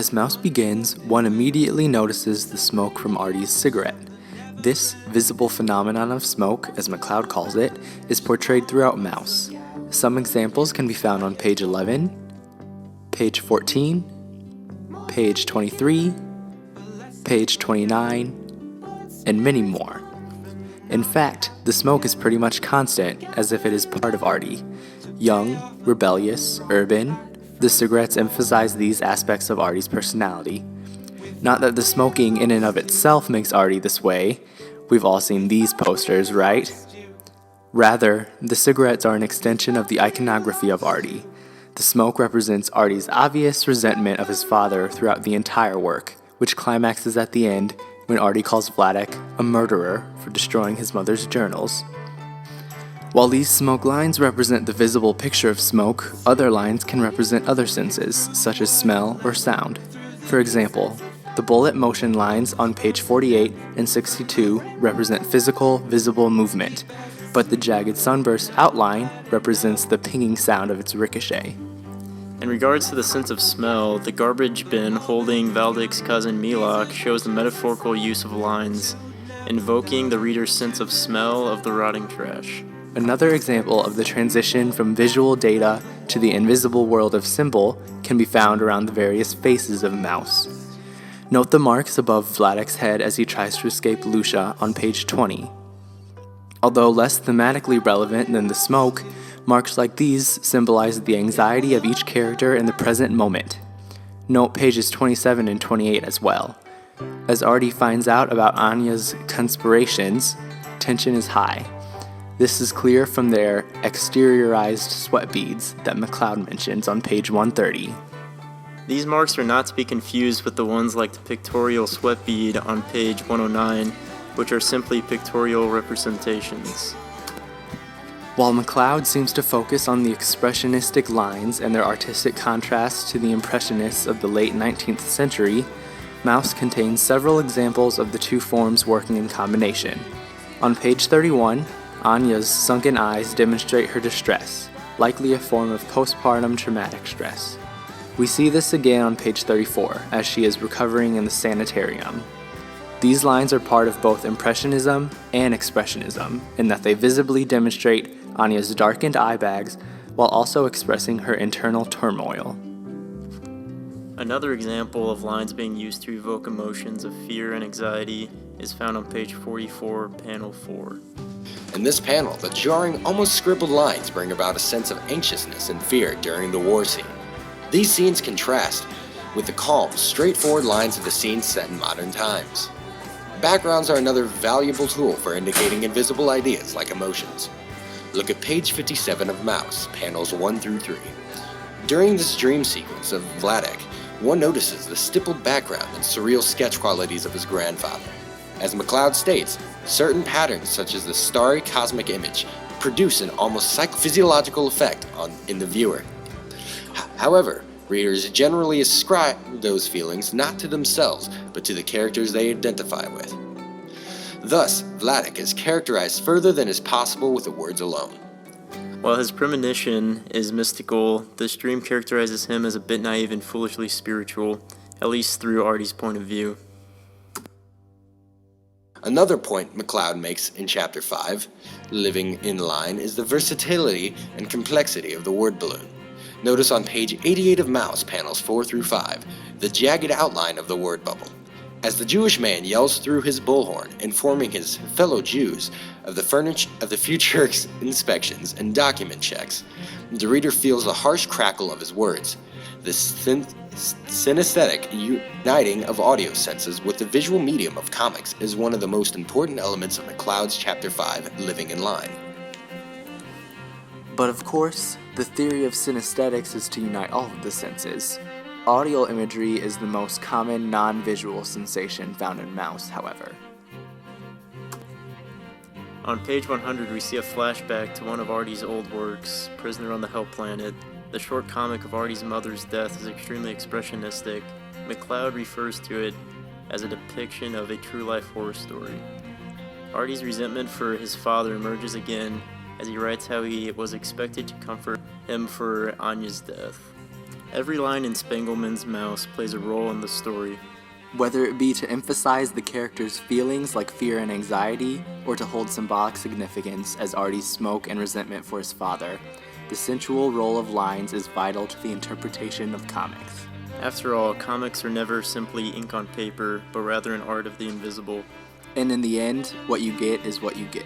As Mouse begins, one immediately notices the smoke from Artie's cigarette. This visible phenomenon of smoke, as McCloud calls it, is portrayed throughout Mouse. Some examples can be found on page 11, page 14, page 23, page 29, and many more. In fact, the smoke is pretty much constant, as if it is part of Artie. Young, rebellious, urban, the cigarettes emphasize these aspects of Artie's personality. Not that the smoking in and of itself makes Artie this way. We've all seen these posters, right? Rather, the cigarettes are an extension of the iconography of Artie. The smoke represents Artie's obvious resentment of his father throughout the entire work, which climaxes at the end when Artie calls Vladek a murderer for destroying his mother's journals. While these smoke lines represent the visible picture of smoke, other lines can represent other senses, such as smell or sound. For example, the bullet motion lines on page 48 and 62 represent physical, visible movement, but the jagged sunburst outline represents the pinging sound of its ricochet. In regards to the sense of smell, the garbage bin holding Valdek's cousin Milok shows the metaphorical use of lines, invoking the reader's sense of smell of the rotting trash. Another example of the transition from visual data to the invisible world of symbol can be found around the various faces of Mouse. Note the marks above Vladek's head as he tries to escape Lucia on page 20. Although less thematically relevant than the smoke, marks like these symbolize the anxiety of each character in the present moment. Note pages 27 and 28 as well. As Artie finds out about Anya's conspirations, tension is high. This is clear from their exteriorized sweat beads that McCloud mentions on page 130. These marks are not to be confused with the ones like the pictorial sweat bead on page 109, which are simply pictorial representations. While McCloud seems to focus on the expressionistic lines and their artistic contrast to the impressionists of the late 19th century, Mouse contains several examples of the two forms working in combination. On page 31, Anya's sunken eyes demonstrate her distress, likely a form of postpartum traumatic stress. We see this again on page 34, as she is recovering in the sanitarium. These lines are part of both Impressionism and Expressionism, in that they visibly demonstrate Anya's darkened eye bags while also expressing her internal turmoil. Another example of lines being used to evoke emotions of fear and anxiety is found on page 44, panel 4. In this panel, the jarring, almost scribbled lines bring about a sense of anxiousness and fear during the war scene. These scenes contrast with the calm, straightforward lines of the scenes set in modern times. Backgrounds are another valuable tool for indicating invisible ideas like emotions. Look at page 57 of Mouse, panels 1 through 3. During this dream sequence of Vladek, one notices the stippled background and surreal sketch qualities of his grandfather. As McCloud states, certain patterns such as the starry cosmic image produce an almost psychophysiological effect in the viewer. However, readers generally ascribe those feelings not to themselves, but to the characters they identify with. Thus, Vladek is characterized further than is possible with the words alone. While his premonition is mystical, this dream characterizes him as a bit naive and foolishly spiritual, at least through Artie's point of view. Another point McCloud makes in Chapter 5, Living in Line, is the versatility and complexity of the word balloon. Notice on page 88 of Mouse, panels 4 through 5, the jagged outline of the word bubble. As the Jewish man yells through his bullhorn, informing his fellow Jews of the future inspections and document checks, the reader feels the harsh crackle of his words. This synesthetic uniting of audio senses with the visual medium of comics is one of the most important elements of McCloud's Chapter 5, Living in Line. But of course, the theory of synesthetics is to unite all of the senses. Audio imagery is the most common non-visual sensation found in Mouse, however. On page 100, we see a flashback to one of Artie's old works, Prisoner on the Hell Planet. The short comic of Artie's mother's death is extremely expressionistic. McCloud refers to it as a depiction of a true-life horror story. Artie's resentment for his father emerges again as he writes how he was expected to comfort him for Anya's death. Every line in Spiegelman's Mouse plays a role in the story. Whether it be to emphasize the character's feelings like fear and anxiety, or to hold symbolic significance as Artie's smoke and resentment for his father, the sensual role of lines is vital to the interpretation of comics. After all, comics are never simply ink on paper, but rather an art of the invisible. And in the end, what you get is what you give.